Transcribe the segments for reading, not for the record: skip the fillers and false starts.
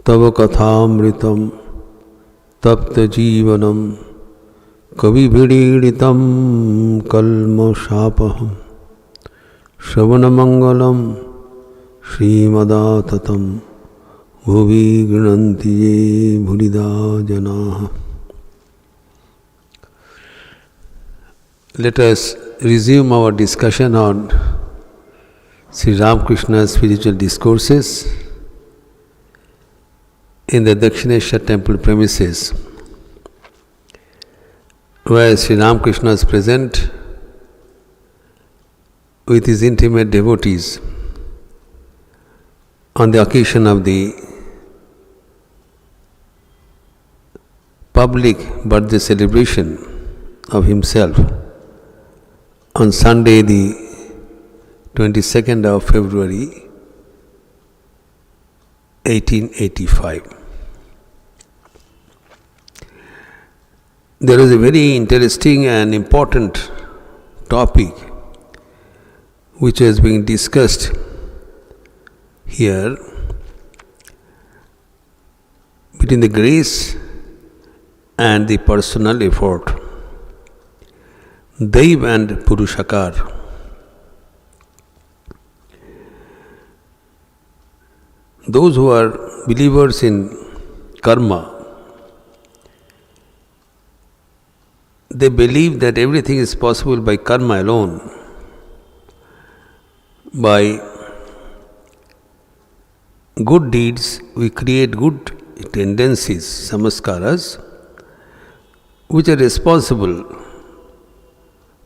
Tava kathamritam tapta jivanam kavi bhidiritam kalma shapaham Shravanamangalam Srimadaatatam Bhuvi Granantiye Bhurida Janaha. Let us resume our discussion on Sri Ramakrishna's spiritual discourses in the Dakshineshwar temple premises, where Sri Ramakrishna is present with his intimate devotees on the occasion of the public birthday celebration of himself on Sunday, the 22nd of February, 1885. There is a very interesting and important topic which has been discussed here between the grace and the personal effort, Daiv and Purushakar. Those who are believers in karma, they believe that everything is possible by karma alone, by good deeds we create good tendencies, samaskaras, which are responsible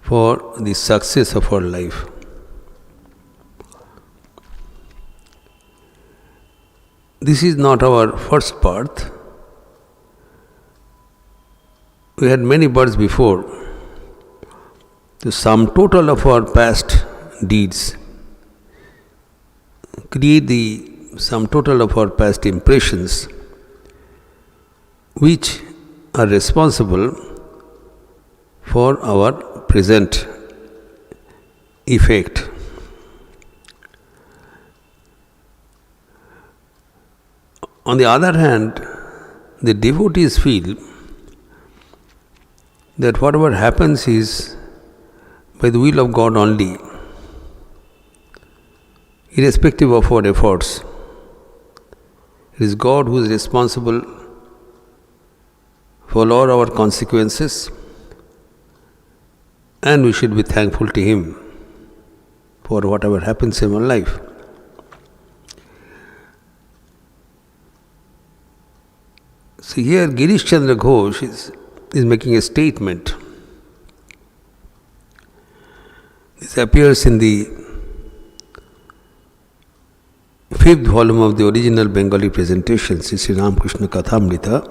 for the success of our life. This is not our first birth. We had many births before. The sum total of our past deeds create the sum total of our past impressions, which are responsible for our present effect. On the other hand, the devotees feel that whatever happens is by the will of God only, irrespective of our efforts. It is God who is responsible for all our consequences, and we should be thankful to Him for whatever happens in our life. So here Girish Chandra Ghosh is making a statement. This appears in the 5th volume of the original Bengali presentation, Sri Ramakrishna Kathamrita.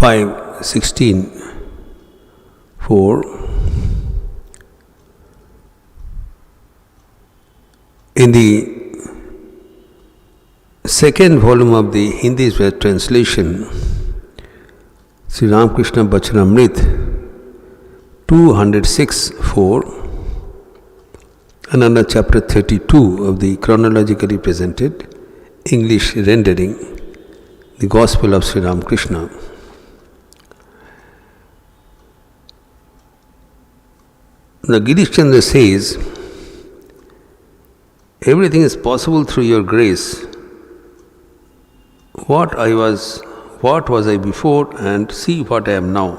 Five 16:4. In the second volume of the Hindi translation, Sri Ramakrishna Bachanamrit 206:4, and under chapter 32 of the chronologically presented English rendering, the Gospel of Sri Ramakrishna. The Girish Chandra says, everything is possible through your grace. What was I before, and see what I am now.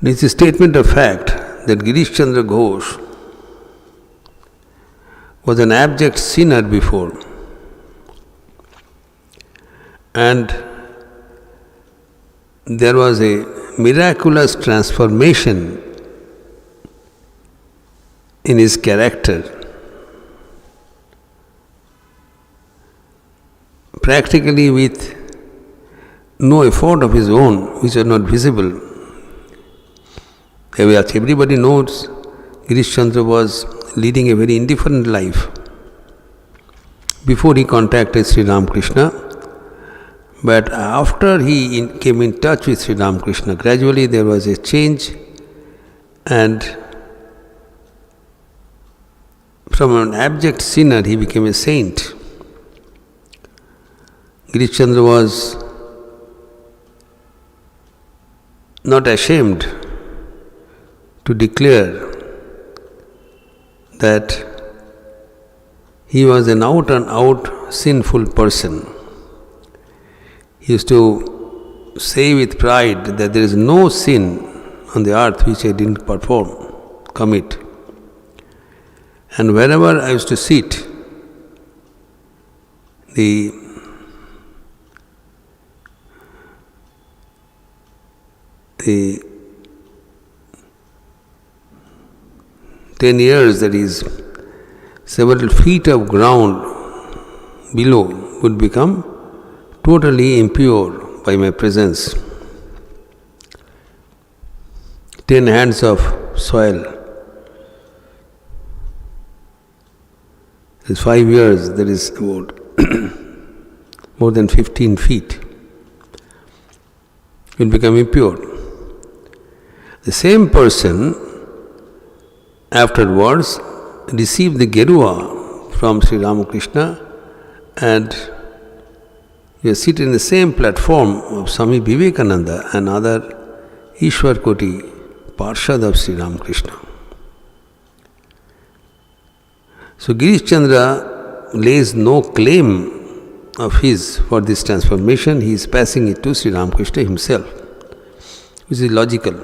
It is a statement of fact that Girish Chandra Ghosh was an abject sinner before, and there was a miraculous transformation in his character. Practically with no effort of his own, which are not visible. Everybody knows Girish Chandra was leading a very indifferent life before he contacted Sri Ramakrishna. But after he came in touch with Sri Ramakrishna, gradually there was a change, and from an abject sinner he became a saint. Girish Chandra was not ashamed to declare that he was an out and out sinful person. He used to say with pride that there is no sin on the earth which I didn't commit. And wherever I used to sit, the 10 years, that is, several feet of ground below would become totally impure by my presence. 10 hands of soil. In 5 years, there is about more than 15 feet. It will become impure. The same person afterwards received the Gerua from Sri Ramakrishna, and you sit in the same platform of Swami Vivekananda and other Ishwar Koti Parshad of Sri Ramakrishna. So Girish Chandra lays no claim of his for this transformation. He is passing it to Sri Ramakrishna himself, which is logical.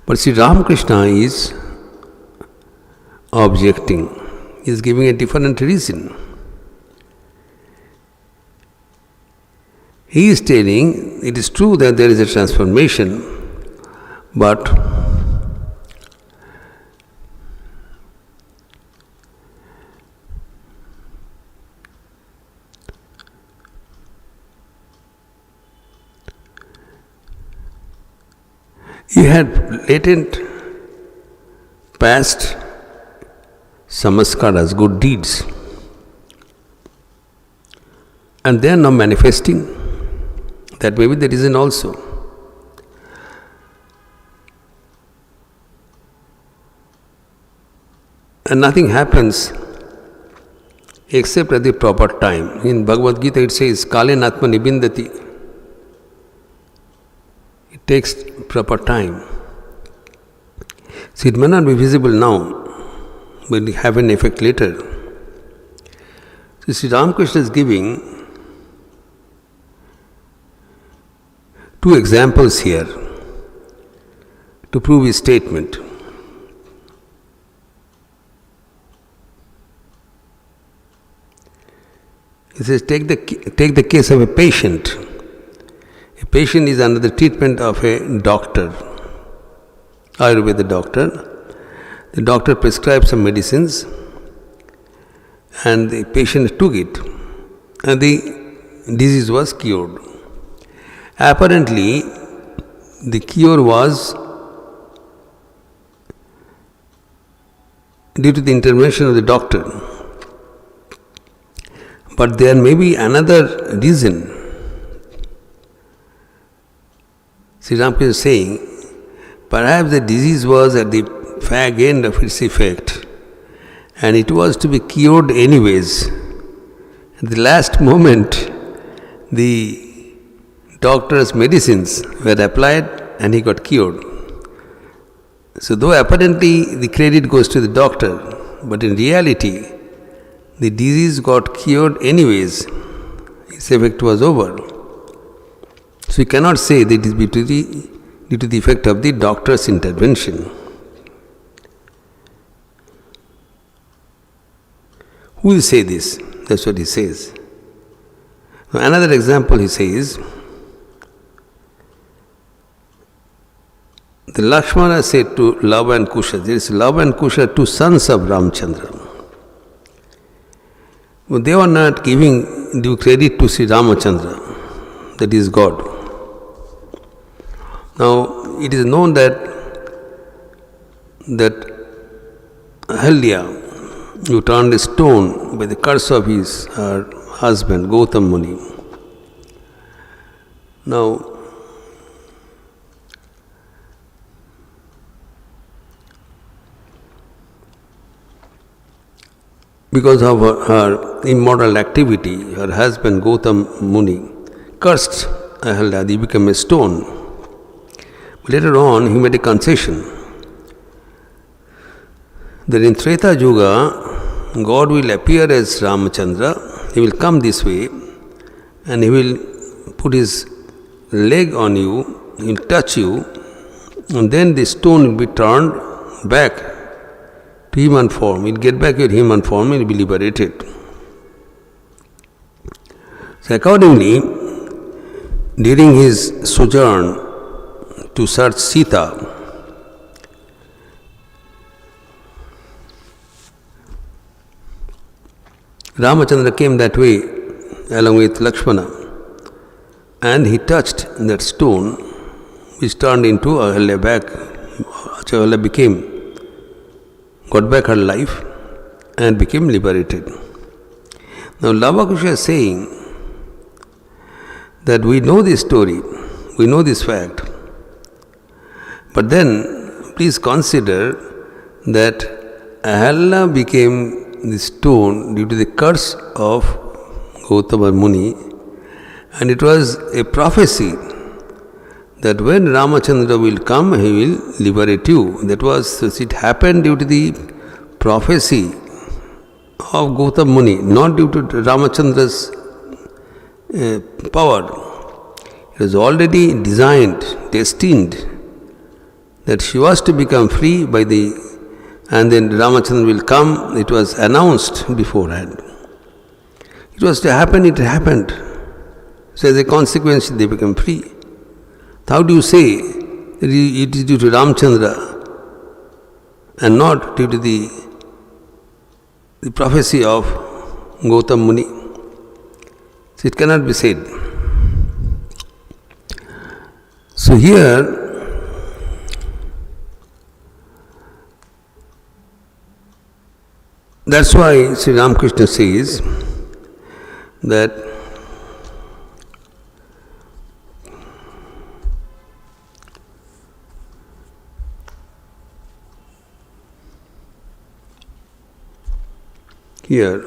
But Sri Ramakrishna is objecting. He is giving a different reason. He is telling it is true that there is a transformation, but he had latent past samaskaras, good deeds, and they are now manifesting. That may be the reason also. And nothing happens except at the proper time. In Bhagavad Gita it says, Kale Natma Nibindati. It takes proper time. So it may not be visible now, but it will have an effect later. So Sri Ramakrishna is giving two examples here to prove his statement. He says, take the case of a patient. A patient is under the treatment of a doctor, Ayurveda doctor. The doctor prescribed some medicines and the patient took it and the disease was cured. Apparently, the cure was due to the intervention of the doctor. But there may be another reason. Sri Ramakrishna is saying, perhaps the disease was at the fag end of its effect and it was to be cured anyways. At the last moment, the doctor's medicines were applied and he got cured. So though apparently the credit goes to the doctor, but in reality the disease got cured anyways. Its effect was over. So we cannot say that it is due to the effect of the doctor's intervention. Who will say this? That's what he says. Another example he says, the Lakshmana said to Lava and Kusha, there is Lava and Kusha, two sons of Ramchandra. But they were not giving due credit to Sri Ramachandra, that is God. Now, it is known that Ahalya, who turned a stone by the curse of husband, Gautam Muni. Now, because of her immoral activity, her husband Gautam Muni cursed Ahalya, he became a stone. But later on, he made a concession that in Treta Yuga, God will appear as Ramachandra, he will come this way and he will put his leg on you, he will touch you, and then the stone will be turned back to human form. He will get back your human form and will be liberated. So accordingly, during his sojourn to search Sita, Ramachandra came that way along with Lakshmana, and he touched that stone which turned into Ahalya back. Ahalya got back her life and became liberated. Now Ramakrishna is saying that we know this story, we know this fact, but then please consider that Ahalya became the stone due to the curse of Gautama Muni, and it was a prophecy that when Ramachandra will come, he will liberate you. That was, it happened due to the prophecy of Gautama Muni, not due to Ramachandra's power. It was already designed, destined, that she was to become free by and then Ramachandra will come. It was announced beforehand. It was to happen, it happened. So as a consequence, they became free. How do you say that it is due to Ramachandra and not due to the prophecy of Gautam Muni? So it cannot be said. So here, that's why Sri Ramakrishna says that here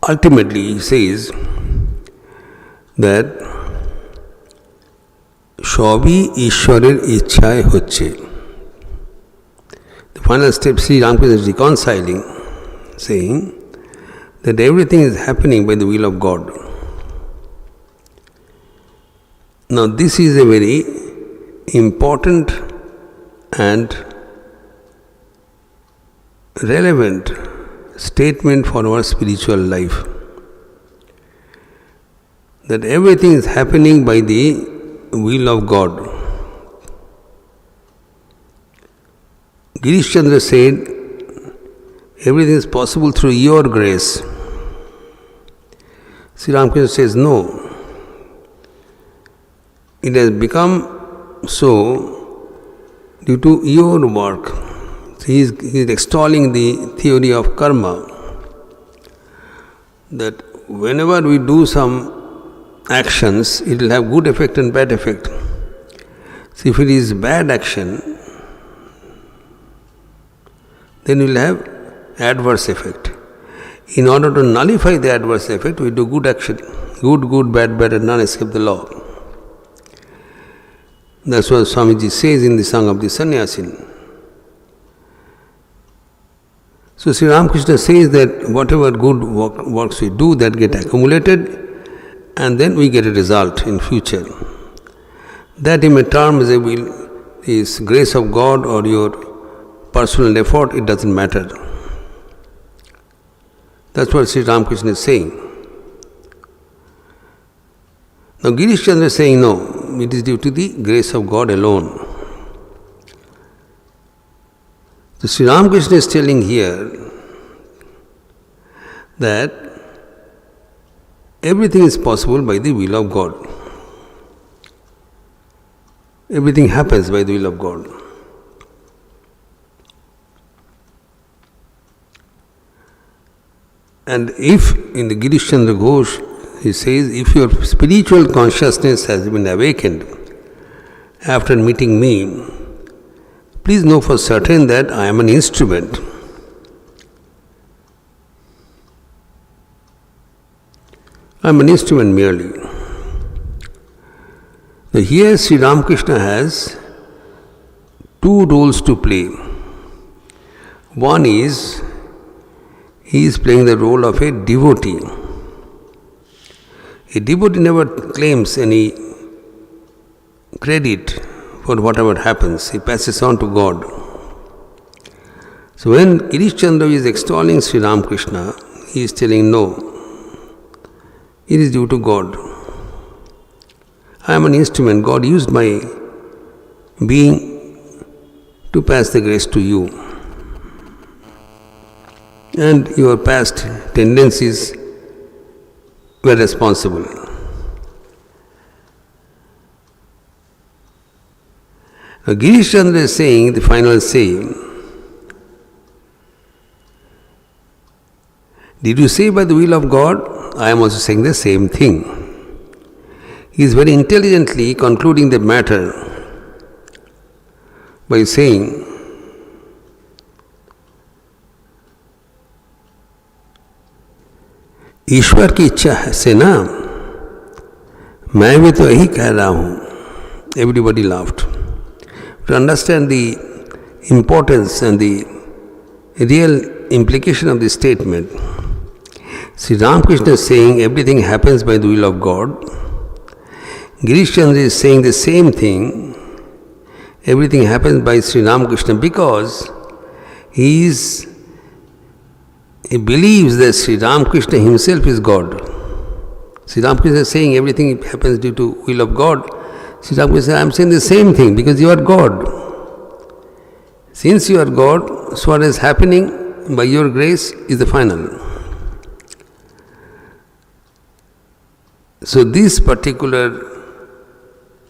ultimately he says that সবই ঈশ্বরের ইচ্ছায় হচ্ছে. The final step, Sri Ramakrishna is reconciling, saying that everything is happening by the will of God. Now this is a very important and relevant statement for our spiritual life. That everything is happening by the will of God. Girish Chandra said, everything is possible through your grace. Sri Ramakrishna says, no. It has become so due to your work. He is extolling the theory of karma, that whenever we do some actions, it will have good effect and bad effect. So if it is bad action, then we will have adverse effect. In order to nullify the adverse effect, we do good action. Good, bad, and none escape the law. That's what Swamiji says in the Song of the Sannyasin. So Sri Ramakrishna says that whatever good works we do, that get accumulated, and then we get a result in future. That you may term as a will, is grace of God or your personal effort, it doesn't matter. That's what Sri Ramakrishna is saying. Now Girish Chandra is saying no, it is due to the grace of God alone. So Sri Ramakrishna is telling here that everything is possible by the will of God. Everything happens by the will of God. And if in the Girish Chandra Ghosh, he says, if your spiritual consciousness has been awakened after meeting me, please know for certain that I am an instrument. I am an instrument merely. Now here Sri Ramakrishna has two roles to play. One is, he is playing the role of a devotee. A devotee never claims any credit for whatever happens. He passes on to God. So when Girish Chandra is extolling Sri Ramakrishna, he is telling, no, it is due to God. I am an instrument. God used my being to pass the grace to you. And your past tendencies were responsible. Now, Girish Chandra is saying, the final say, did you say by the will of God? I am also saying the same thing. He is very intelligently concluding the matter by saying, ईश्वर की इच्छा से ना, मैं भी तो यही कह रहा हूँ. Everybody laughed. To understand the importance and the real implication of this statement, Sri Ramakrishna is saying everything happens by the will of God. Girish Chandra is saying the same thing. Everything happens by Sri Ramakrishna because he believes that Sri Ramakrishna himself is God. Sri Ramakrishna is saying everything happens due to will of God. Sri Ramakrishna says, I am saying the same thing because you are God. Since you are God, so what is happening by your grace is the final. So this particular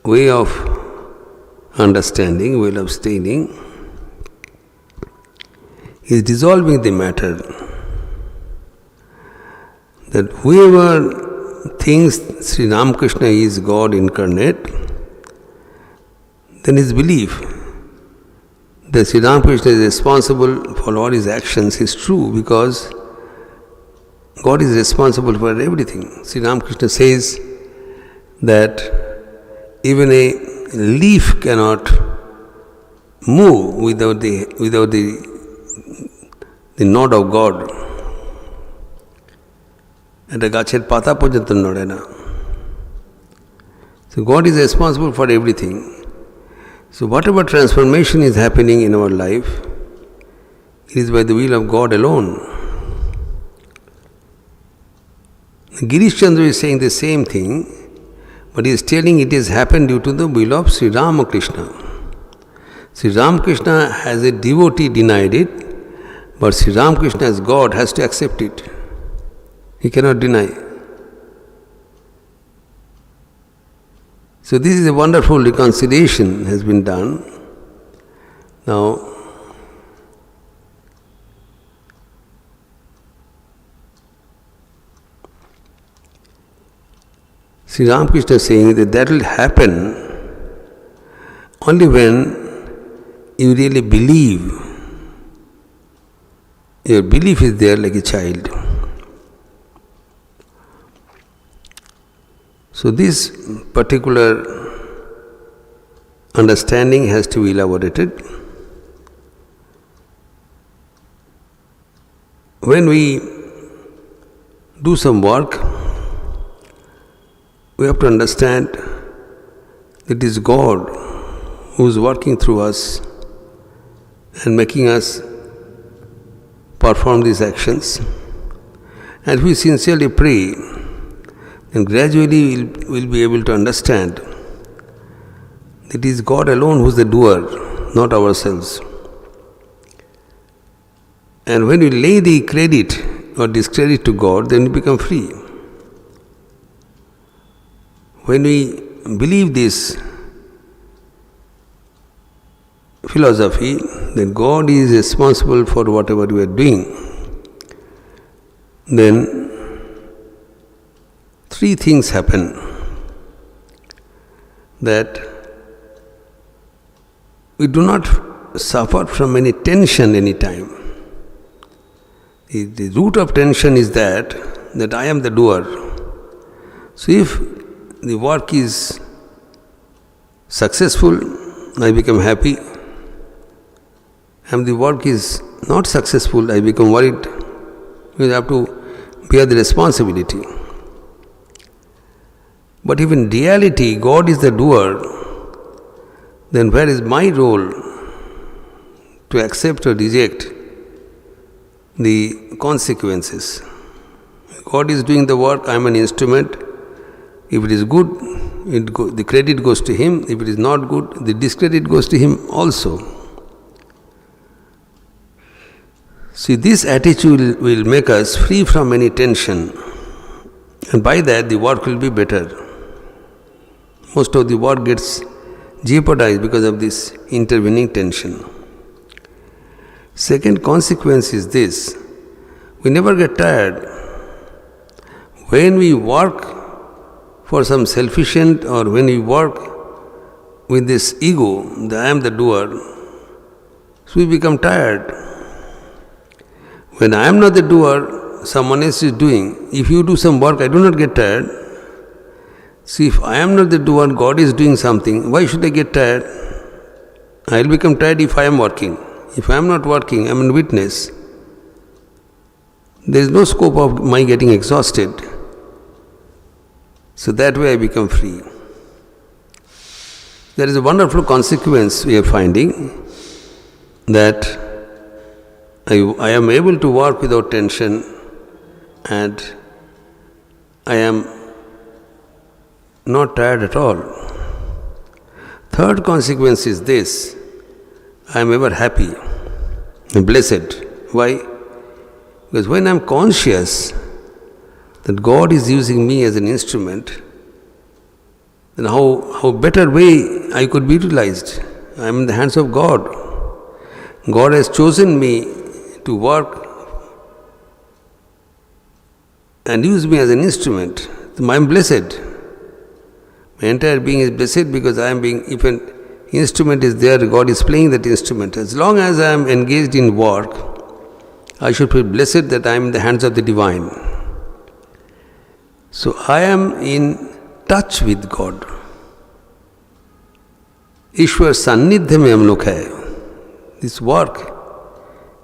way of understanding, way of stating, is dissolving the matter. That whoever thinks Sri Ramakrishna is God incarnate, then his belief that Sri Ramakrishna is responsible for all his actions is true because God is responsible for everything. Sri Ramakrishna says that even a leaf cannot move without the nod of God. And a গাছের পাতা পর্যন্ত নড়ে না. So God is responsible for everything. So whatever transformation is happening in our life, it is by the will of God alone. Girish Chandra is saying the same thing, but he is telling it has happened due to the will of Sri Ramakrishna. Sri Ramakrishna as a devotee denied it, but Sri Ramakrishna as God has to accept it. He cannot deny. So this is a wonderful reconciliation has been done. Now, Sri Ramakrishna is saying that will happen only when you really believe. Your belief is there like a child. So this particular understanding has to be elaborated. When we do some work, we have to understand that it is God who is working through us and making us perform these actions. And if we sincerely pray, then gradually we'll be able to understand that it is God alone who is the doer, not ourselves. And when we lay the credit or discredit to God, then we become free. When we believe this philosophy that God is responsible for whatever we are doing, then three things happen. That we do not suffer from any tension any time. The root of tension is that I am the doer. So if the work is successful, I become happy. And the work is not successful, I become worried. We have to bear the responsibility. But if in reality God is the doer, then where is my role to accept or reject the consequences? God is doing the work, I am an instrument. If it is good, the credit goes to Him. If it is not good, the discredit goes to Him also. See, this attitude will make us free from any tension, and by that the work will be better. Most of the work gets jeopardized because of this intervening tension. Second consequence is this: we never get tired. When we work for some selfish end, or when we work with this ego, that I am the doer, so we become tired. When I am not the doer, someone else is doing. If you do some work, I do not get tired. See, if I am not the doer, God is doing something, why should I get tired? I will become tired if I am working. If I am not working, I am a witness. There is no scope of my getting exhausted. So that way I become free. There is a wonderful consequence we are finding, that I am able to work without tension, and I am not tired at all. Third consequence is this: I am ever happy and blessed. Why? Because when I am conscious that God is using me as an instrument, then how better way I could be utilized. I am in the hands of God. God has chosen me to work and use me as an instrument. I am blessed. My entire being is blessed because I am being, if an instrument is there, God is playing that instrument. As long as I am engaged in work, I should feel blessed that I am in the hands of the Divine. So I am in touch with God. ईश्वर सान्निध्य में हम लोग है. This work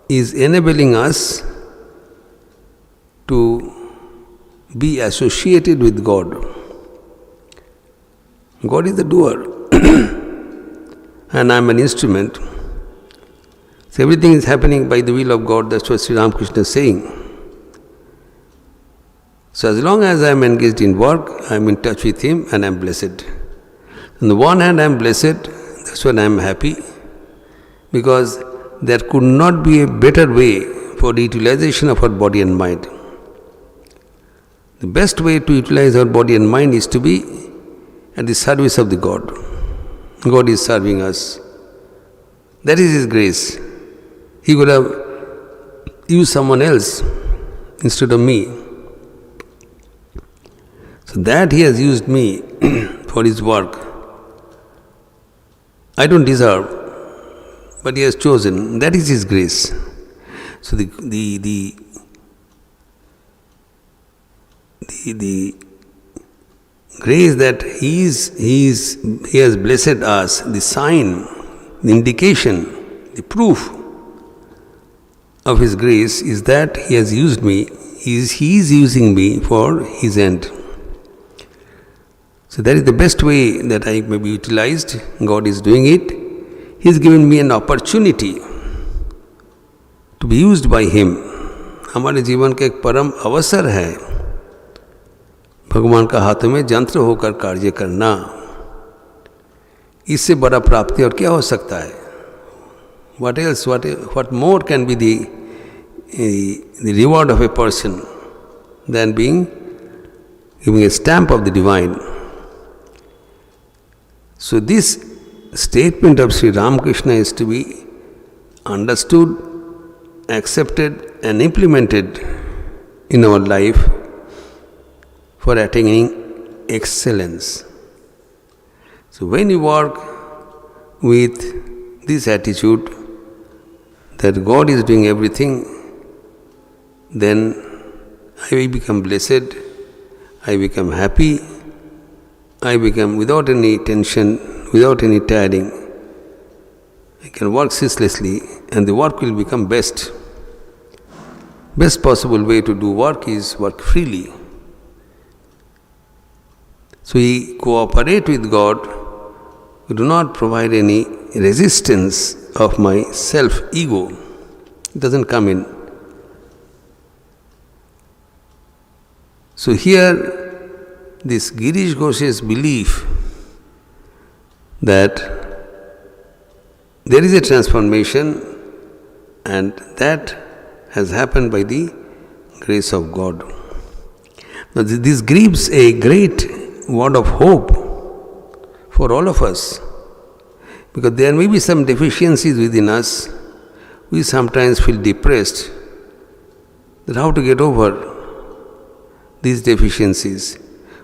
is enabling us to be associated with God. God is the doer and I am an instrument. So everything is happening by the will of God. That's what Sri Ramakrishna is saying. So as long as I am engaged in work, I am in touch with Him and I am blessed. On the one hand I am blessed, that's when I am happy, because there could not be a better way for the utilization of our body and mind. The best way to utilize our body and mind is to be at the service of the God. God is serving us. That is His grace. He could have used someone else instead of me. So that He has used me for His work. I don't deserve, but He has chosen. That is His grace. So the grace that He has blessed us, the sign, the indication, the proof of His grace is that He has used me. He is using me for His end. So that is the best way that I may be utilized. God is doing it. He has given me an opportunity to be used by Him. हमारे जीवन का एक परम अवसर है भगवान का हाथों में यंत्र होकर कार्य करना. इससे बड़ा प्राप्ति और क्या हो सकता है? What else? What more can be the reward of a person than giving a stamp of the Divine? So this statement of Sri Ramakrishna is to be understood, accepted and implemented in our life for attaining excellence. So when you work with this attitude that God is doing everything, then I will become blessed, I become happy, I become without any tension, without any tiring. I can work ceaselessly and the work will become best. Best possible way to do work is work freely. So we cooperate with God, we do not provide any resistance of my self-ego. It doesn't come in. So here, this Girish Ghosh's belief that there is a transformation and that has happened by the grace of God. Now this gives a great word of hope for all of us, because there may be some deficiencies within us. We sometimes feel depressed that how to get over these deficiencies.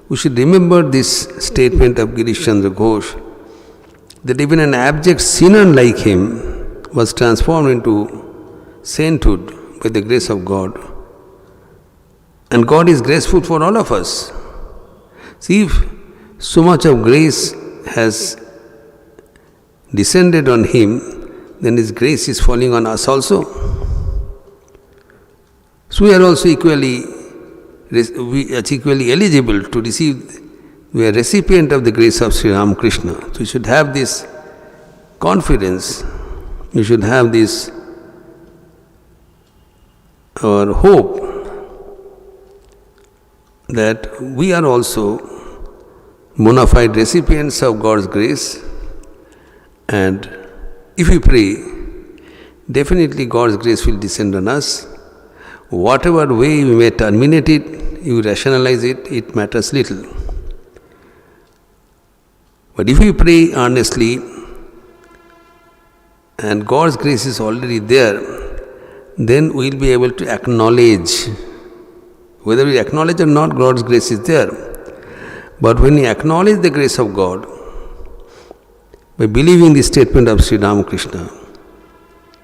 We should remember this statement of Girish Chandra Ghosh, that even an abject sinner like him was transformed into sainthood by the grace of God. And God is graceful for all of us. See, if so much of grace has descended on him, then his grace is falling on us also. So we are also equally eligible to receive. We are recipient of the grace of Sri Ramakrishna. So we should have this confidence, we should have this our hope that we are also bona fide recipients of God's grace, and if we pray, definitely God's grace will descend on us. Whatever way we may terminate it, you rationalize it, it matters little. But if we pray earnestly and God's grace is already there, then we will be able to acknowledge. Whether we acknowledge or not, God's grace is there. But when we acknowledge the grace of God, by believing the statement of Sri Ramakrishna,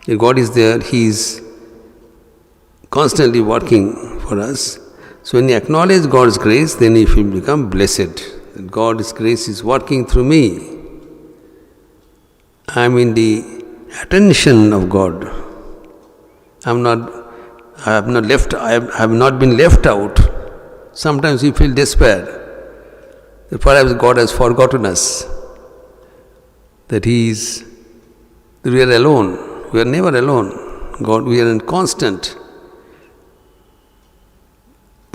that God is there, He is constantly working for us. So when we acknowledge God's grace, then we will become blessed. That God's grace is working through me. I am in the attention of God. I have not been left out. Sometimes we feel despair that perhaps God has forgotten us, that we are alone. We are never alone. God, we are in constant.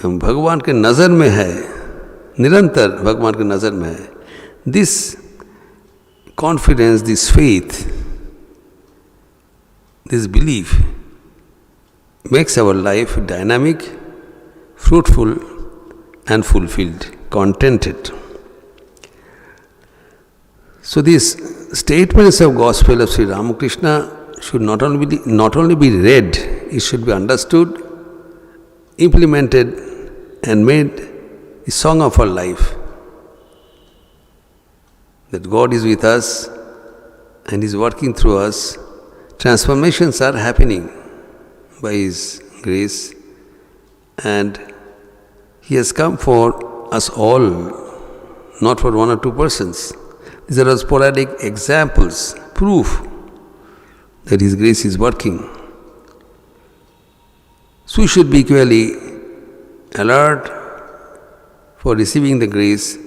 हम भगवान के नज़र में है, निरंतर भगवान के नज़र में है. This confidence, this faith, this belief makes our life dynamic, fruitful and fulfilled, contented. So these statements of Gospel of Sri Ramakrishna should not only be read, it should be understood, implemented and made the song of our life. That God is with us and is working through us. Transformations are happening by His grace, and He has come for us all, not for one or two persons. These are sporadic examples, proof that His grace is working. So we should be equally alert for receiving the grace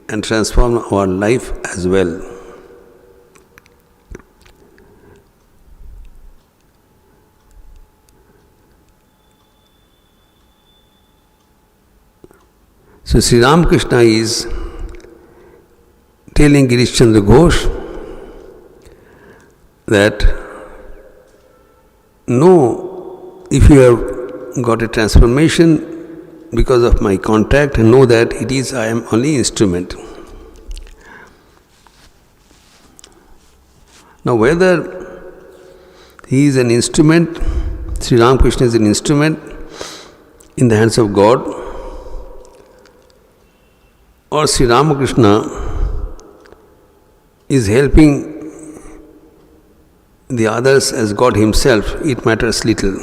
and transform our life as well. So Sri Ramakrishna is telling Girish Chandra Ghosh that know if you have got a transformation because of my contact, know that I am only instrument. Now whether he is an instrument, Sri Ramakrishna is an instrument, in the hands of God, or Sri Ramakrishna is helping the others as God Himself, it matters little.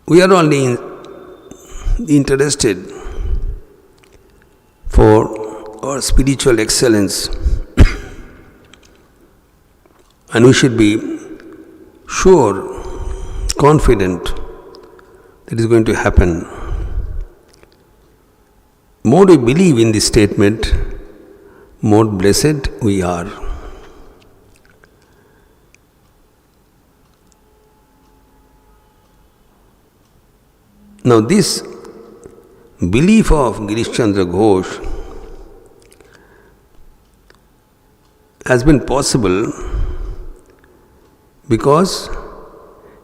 We are only interested for our spiritual excellence, and we should be sure, confident that it is going to happen. More we believe in this statement, more blessed we are. Now this belief of Girish Chandra Ghosh has been possible because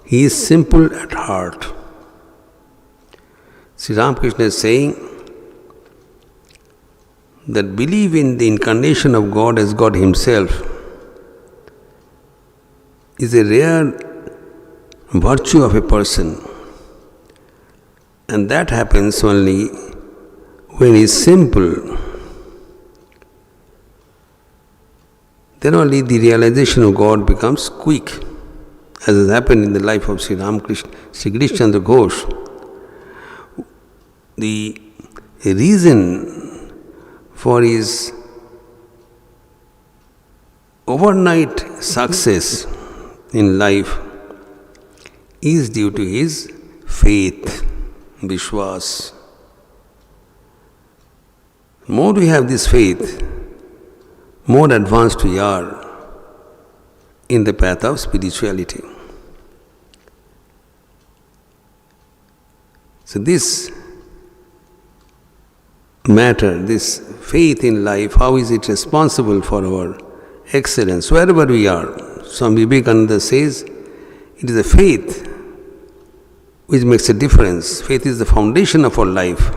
he is simple at heart. Sri Ramakrishna is saying that belief in the incarnation of God as God Himself is a rare virtue of a person. And that happens only when he is simple. Then only the realization of God becomes quick, as has happened in the life of Sri Ramakrishna, Sri Girish Chandra Ghosh. The reason for his overnight success in life is due to his faith. Vishwas. More we have this faith, more advanced we are in the path of spirituality. So this matter, this faith in life, how is it responsible for our excellence wherever we are? Swami Vivekananda says, it is a faith which makes a difference. Faith is the foundation of our life.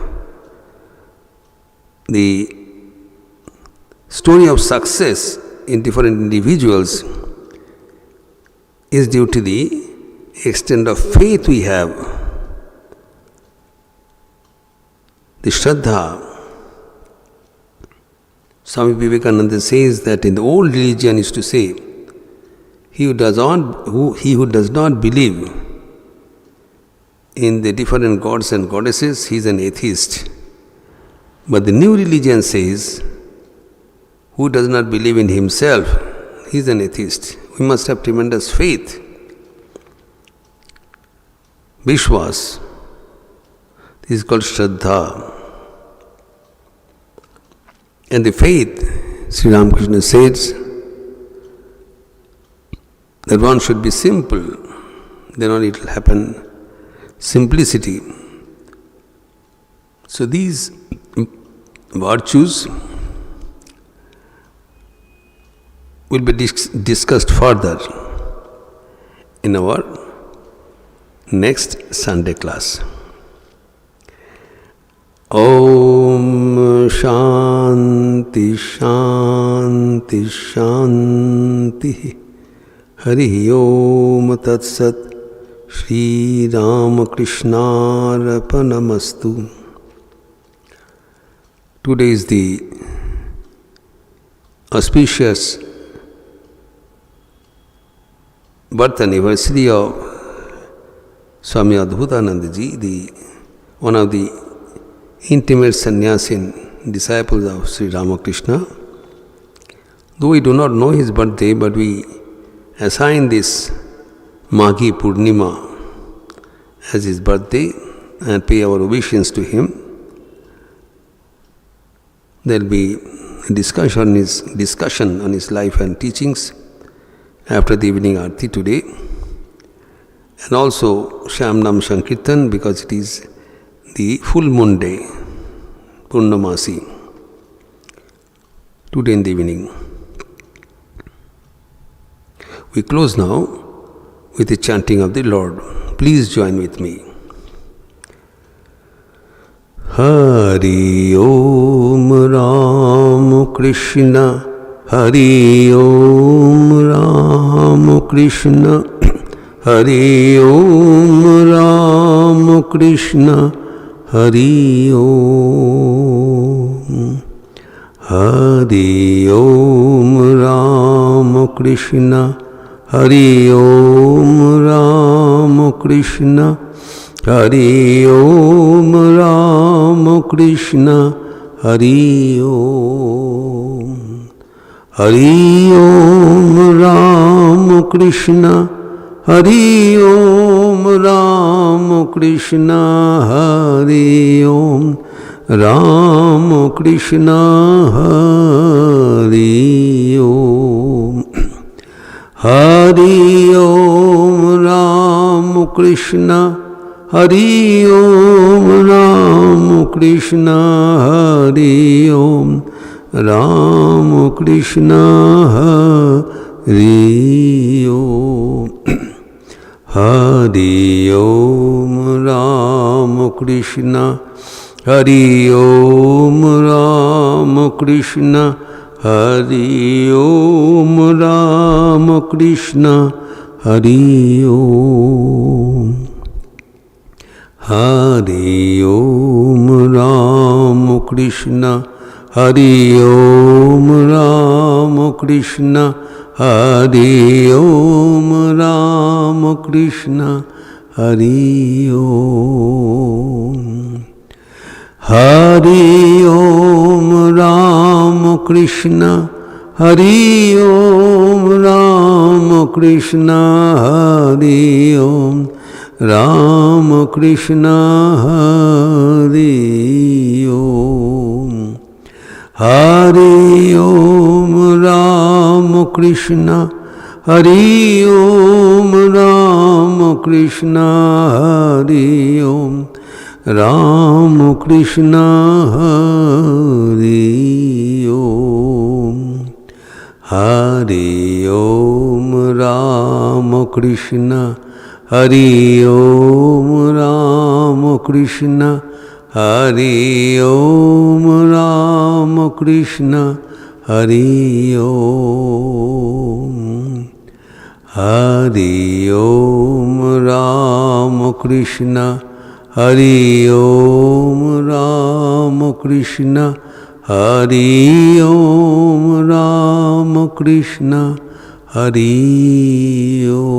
The story of success in different individuals is due to the extent of faith we have. The Shraddha. Swami Vivekananda says that in the old religion used to say, he who does not believe in the different gods and goddesses, he is an atheist. But the new religion says, who does not believe in himself, he is an atheist. We must have tremendous faith. Vishwas. This is called Shraddha. And the faith, Sri Ramakrishna says, that one should be simple, then only it will happen. Simplicity. So these virtues will be discussed further in our next Sunday class. Om Shanti Shanti Shanti Hari Om Tat Sat Shri Ramakrishna Arpanamastu. Today is the auspicious birth anniversary of Swami Adbhutanandaji, one of the intimate sannyasin, disciples of Sri Ramakrishna. Though we do not know his birthday, but we assign this Maghi Purnima as his birthday and pay our obeisance to him. There will be a discussion on his life and teachings after the evening Aarti today, and also Shyamnam Sankirtan, because it is the full moon day, Purnamasi, today in the evening. We close now with the chanting of the Lord. Please join with me. Hari Om Ramakrishna, Hari Om Ramakrishna, Hari Om Ramakrishna Hari Om. Hari Om Ramakrishna Hari Om Ramakrishna Hari Om Ramakrishna Hari Om. Hari Om Ramakrishna Hari Om Ramakrishna Hari Om Ramakrishna Hari Om. Hari Om Ramakrishna Hari Om Ramakrishna Hari Om Ramakrishna Hari Om. Hari Om Ramakrishna Hari Om Ramakrishna Hari Om Ramakrishna Hari Om. Hari Om Ramakrishna Hari Om Ramakrishna Hari Om Ramakrishna Hari Om. Hari Om Ramakrishna Hari Om Ramakrishna Hari Om Ramakrishna Hari Om. Hari Om Ramakrishna Hari Om Ramakrishna Hari Om Ramakrishna Hari Om. Hari Om Ramakrishna Hari Om Ramakrishna Hari Om Ramakrishna Hari Om. Hari Om Ramakrishna Hari Om Ramakrishna Hari Om Ramakrishna Hari Om.